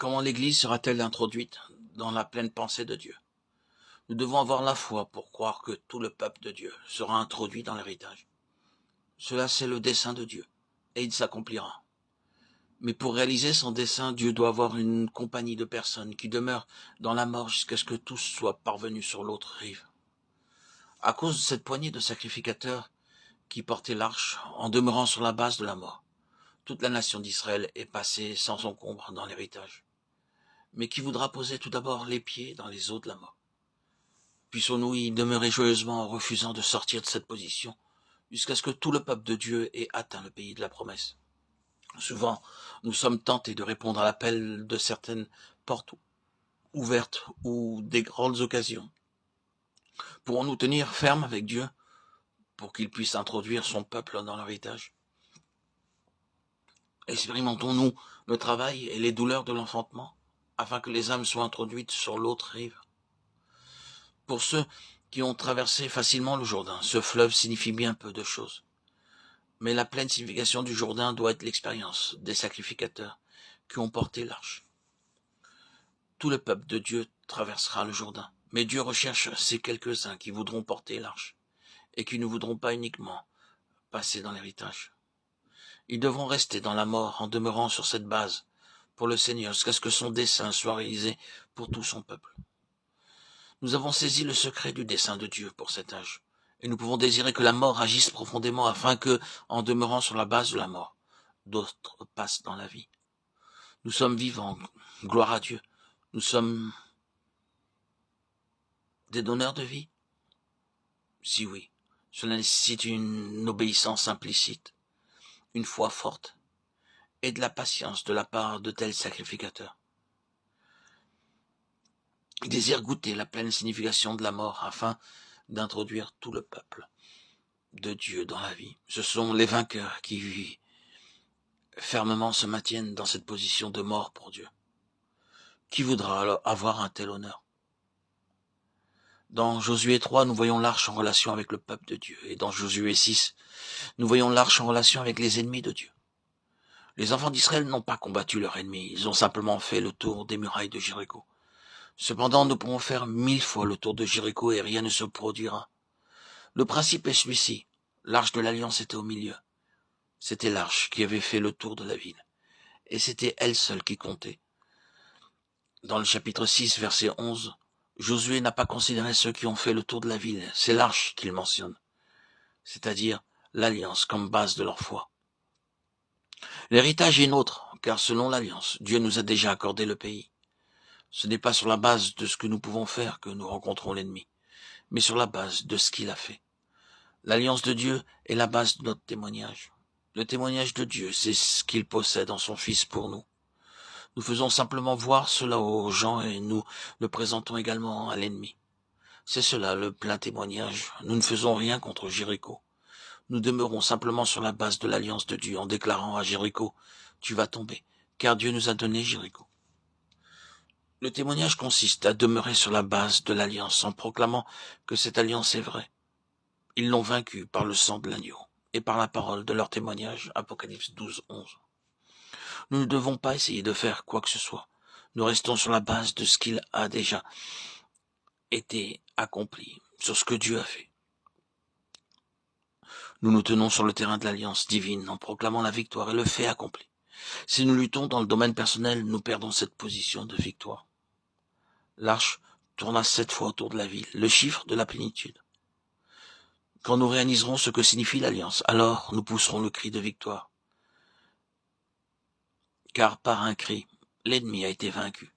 Comment l'Église sera-t-elle introduite dans la pleine pensée de Dieu? Nous devons avoir la foi pour croire que tout le peuple de Dieu sera introduit dans l'héritage. Cela, c'est le dessein de Dieu, et il s'accomplira. Mais pour réaliser son dessein, Dieu doit avoir une compagnie de personnes qui demeurent dans la mort jusqu'à ce que tous soient parvenus sur l'autre rive. À cause de cette poignée de sacrificateurs qui portaient l'arche en demeurant sur la base de la mort, toute la nation d'Israël est passée sans encombre dans l'héritage. Mais qui voudra poser tout d'abord les pieds dans les eaux de la mort? Puissions-nous y demeurer joyeusement en refusant de sortir de cette position, jusqu'à ce que tout le peuple de Dieu ait atteint le pays de la promesse. Souvent, nous sommes tentés de répondre à l'appel de certaines portes ouvertes ou des grandes occasions. Pourrons-nous tenir ferme avec Dieu pour qu'il puisse introduire son peuple dans l'héritage? Expérimentons-nous le travail et les douleurs de l'enfantement, afin que les âmes soient introduites sur l'autre rive? Pour ceux qui ont traversé facilement le Jourdain, ce fleuve signifie bien peu de choses. Mais la pleine signification du Jourdain doit être l'expérience des sacrificateurs qui ont porté l'arche. Tout le peuple de Dieu traversera le Jourdain, mais Dieu recherche ces quelques-uns qui voudront porter l'arche et qui ne voudront pas uniquement passer dans l'héritage. Ils devront rester dans la mort en demeurant sur cette base pour le Seigneur jusqu'à ce que son dessein soit réalisé pour tout son peuple. Nous avons saisi le secret du dessein de Dieu pour cet âge, et nous pouvons désirer que la mort agisse profondément afin que, en demeurant sur la base de la mort, d'autres passent dans la vie. Nous sommes vivants, gloire à Dieu. Nous sommes des donneurs de vie? Si oui, cela nécessite une obéissance implicite, une foi forte et de la patience de la part de tels sacrificateurs. Ils désirent goûter la pleine signification de la mort afin d'introduire tout le peuple de Dieu dans la vie. Ce sont les vainqueurs qui fermement se maintiennent dans cette position de mort pour Dieu. Qui voudra alors avoir un tel honneur? Dans Josué 3, nous voyons l'arche en relation avec le peuple de Dieu. Et dans Josué 6, nous voyons l'arche en relation avec les ennemis de Dieu. Les enfants d'Israël n'ont pas combattu leur ennemi, ils ont simplement fait le tour des murailles de Jéricho. Cependant, nous pourrons faire 1000 fois le tour de Jéricho et rien ne se produira. Le principe est celui-ci. L'arche de l'Alliance était au milieu. C'était l'arche qui avait fait le tour de la ville. Et c'était elle seule qui comptait. Dans le chapitre 6, verset 11, Josué n'a pas considéré ceux qui ont fait le tour de la ville. C'est l'arche qu'il mentionne, c'est-à-dire l'Alliance comme base de leur foi. L'héritage est nôtre, car selon l'Alliance, Dieu nous a déjà accordé le pays. Ce n'est pas sur la base de ce que nous pouvons faire que nous rencontrons l'ennemi, mais sur la base de ce qu'il a fait. L'Alliance de Dieu est la base de notre témoignage. Le témoignage de Dieu, c'est ce qu'il possède en son Fils pour nous. Nous faisons simplement voir cela aux gens et nous le présentons également à l'ennemi. C'est cela le plein témoignage. Nous ne faisons rien contre Jéricho. Nous demeurons simplement sur la base de l'alliance de Dieu en déclarant à Jéricho, tu vas tomber, car Dieu nous a donné Jéricho. Le témoignage consiste à demeurer sur la base de l'alliance en proclamant que cette alliance est vraie. Ils l'ont vaincu par le sang de l'agneau et par la parole de leur témoignage, Apocalypse 12, 11. Nous ne devons pas essayer de faire quoi que ce soit. Nous restons sur la base de ce qu'il a déjà été accompli, sur ce que Dieu a fait. Nous nous tenons sur le terrain de l'alliance divine en proclamant la victoire et le fait accompli. Si nous luttons dans le domaine personnel, nous perdons cette position de victoire. L'arche tourna 7 fois autour de la ville, le chiffre de la plénitude. Quand nous réaliserons ce que signifie l'alliance, alors nous pousserons le cri de victoire. Car par un cri, l'ennemi a été vaincu.